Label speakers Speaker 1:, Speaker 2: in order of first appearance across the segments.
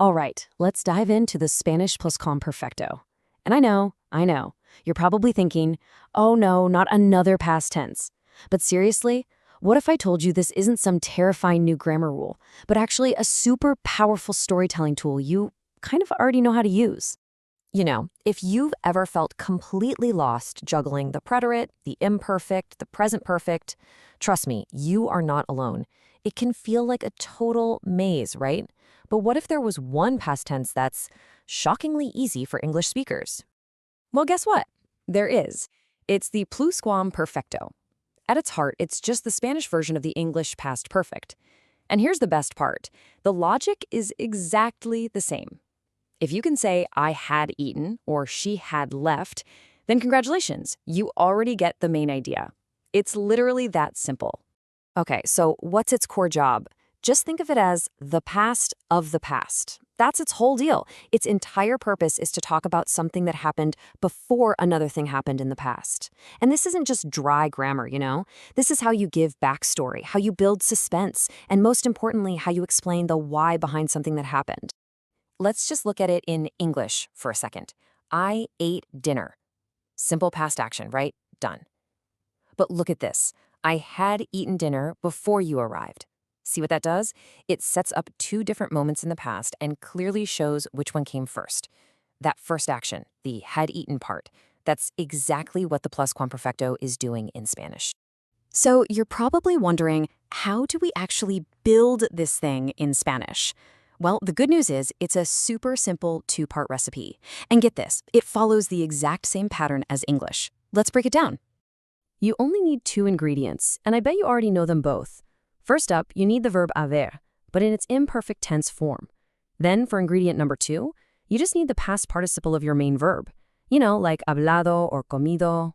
Speaker 1: All right, let's dive into the Spanish pluscuamperfecto. And I know, you're probably thinking, oh no, not another past tense. But seriously, what if I told you this isn't some terrifying new grammar rule, but actually a super powerful storytelling tool you kind of already know how to use?
Speaker 2: You know, if you've ever felt completely lost juggling the preterite, the imperfect, the present perfect, trust me, you are not alone. It can feel like a total maze, right? But what if there was one past tense that's shockingly easy for English speakers?
Speaker 1: Well, guess what? There is. It's the pluscuamperfecto. At its heart, it's just the Spanish version of the English past perfect. And here's the best part. The logic is exactly the same. If you can say, I had eaten, or she had left, then congratulations, you already get the main idea. It's literally that simple. Okay, so what's its core job? Just think of it as the past of the past. That's its whole deal. Its entire purpose is to talk about something that happened before another thing happened in the past. And this isn't just dry grammar, you know? This is how you give backstory, how you build suspense, and most importantly, how you explain the why behind something that happened. Let's just look at it in English for a second. I ate dinner. Simple past action, right? Done. But look at this. I had eaten dinner before you arrived. See what that does? It sets up two different moments in the past and clearly shows which one came first. That first action, the had eaten part, that's exactly what the pluscuamperfecto is doing in Spanish. So you're probably wondering, how do we actually build this thing in Spanish? Well, the good news is it's a super simple two-part recipe. And get this, it follows the exact same pattern as English. Let's break it down. You only need two ingredients, and I bet you already know them both. First up, you need the verb haber, but in its imperfect tense form. Then, for ingredient number two, you just need the past participle of your main verb. You know, like hablado or comido.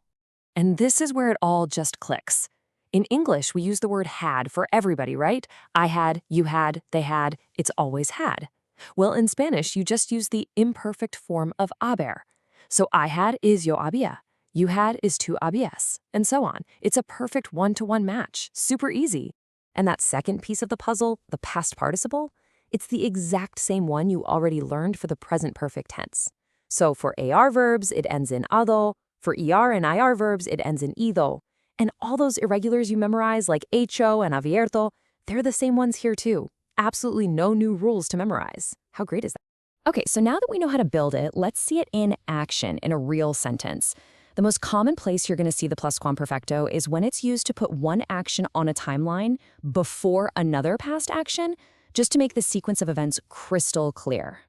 Speaker 1: And this is where it all just clicks. In English, we use the word had for everybody, right? I had, you had, they had, it's always had. Well, in Spanish, you just use the imperfect form of haber. So I had is yo había. You had is tú habías, and so on. It's a perfect one-to-one match, super easy. And that second piece of the puzzle, the past participle, it's the exact same one you already learned for the present perfect tense. So for AR verbs, it ends in ado. For ER and IR verbs, it ends in ido. And all those irregulars you memorize, like hecho and abierto, they're the same ones here too. Absolutely no new rules to memorize. How great is that? Okay, so now that we know how to build it, let's see it in action in a real sentence. The most common place you're going to see the pluscuamperfecto is when it's used to put one action on a timeline before another past action, just to make the sequence of events crystal clear.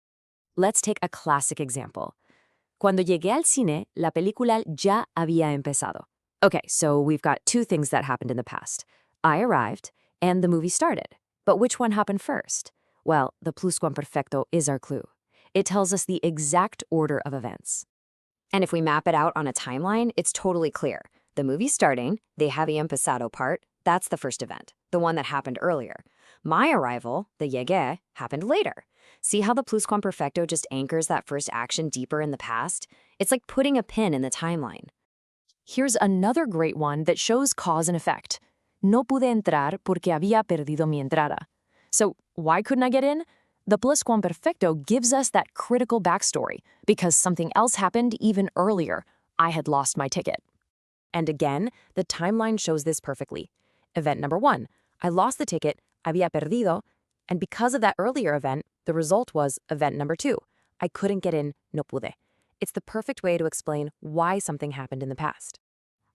Speaker 1: Let's take a classic example. Cuando llegué al cine, la película ya había empezado. Okay, so we've got two things that happened in the past. I arrived, and the movie started. But which one happened first? Well, the pluscuamperfecto is our clue. It tells us the exact order of events. And if we map it out on a timeline, it's totally clear. The movie's starting, they have the empezado part, that's the first event, the one that happened earlier. My arrival, the llegué, happened later. See how the pluscuamperfecto just anchors that first action deeper in the past? It's like putting a pin in the timeline. Here's another great one that shows cause and effect. No pude entrar porque había perdido mi entrada. So why couldn't I get in? The pluscuamperfecto gives us that critical backstory because something else happened even earlier. I had lost my ticket. And again, the timeline shows this perfectly. Event number one, I lost the ticket, había perdido, and because of that earlier event, the result was event number two. I couldn't get in, no pude. It's the perfect way to explain why something happened in the past.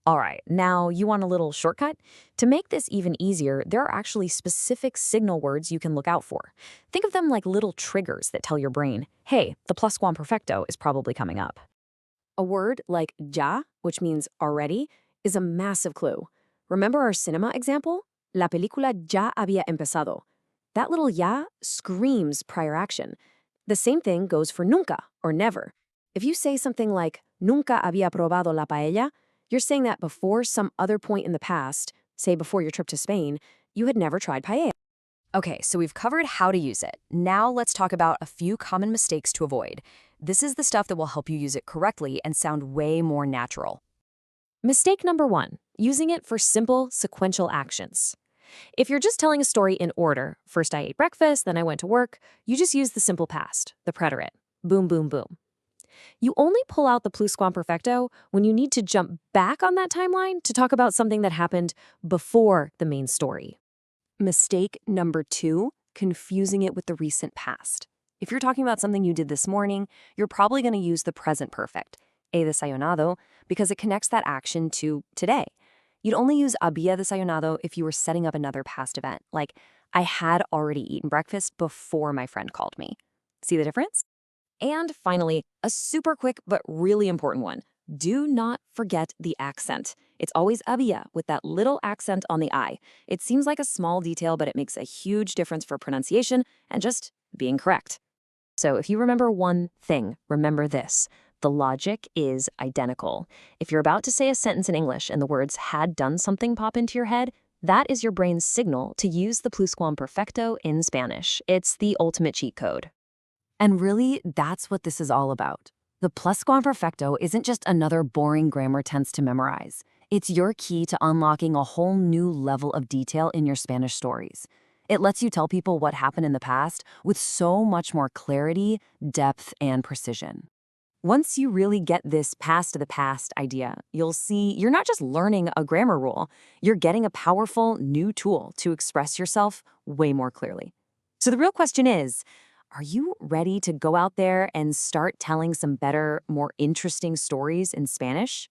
Speaker 1: All right, now you want a little shortcut? To make this even easier, there are actually specific signal words you can look out for. Think of them like little triggers that tell your brain, hey, the pluscuamperfecto is probably coming up. A word like ya, which means already, is a massive clue. Remember our cinema example? La película ya había empezado. That little ya screams prior action. The same thing goes for nunca, or never. If you say something like, nunca había probado la paella, you're saying that before some other point in the past, say before your trip to Spain, you had never tried paella. Okay, so we've covered how to use it. Now let's talk about a few common mistakes to avoid. This is the stuff that will help you use it correctly and sound way more natural. Mistake number one, using it for simple sequential actions. If you're just telling a story in order, first I ate breakfast, then I went to work, you just use the simple past, the preterite. Boom, boom, boom. You only pull out the pluscuamperfecto when you need to jump back on that timeline to talk about something that happened before the main story. Mistake number 2, confusing it with the recent past. If you're talking about something you did this morning, you're probably going to use the present perfect, he desayunado, because it connects that action to today. You'd only use había desayunado if you were setting up another past event, like I had already eaten breakfast before my friend called me. See the difference? And finally, a super quick but really important one. Do not forget the accent. It's always había with that little accent on the I. It seems like a small detail, but it makes a huge difference for pronunciation and just being correct. So if you remember one thing, remember this. The logic is identical. If you're about to say a sentence in English and the words had done something pop into your head, that is your brain's signal to use the pluscuamperfecto in Spanish. It's the ultimate cheat code. And really, that's what this is all about. The pluscuamperfecto isn't just another boring grammar tense to memorize. It's your key to unlocking a whole new level of detail in your Spanish stories. It lets you tell people what happened in the past with so much more clarity, depth, and precision. Once you really get this past the past idea, you'll see you're not just learning a grammar rule, you're getting a powerful new tool to express yourself way more clearly. So the real question is, are you ready to go out there and start telling some better, more interesting stories in Spanish?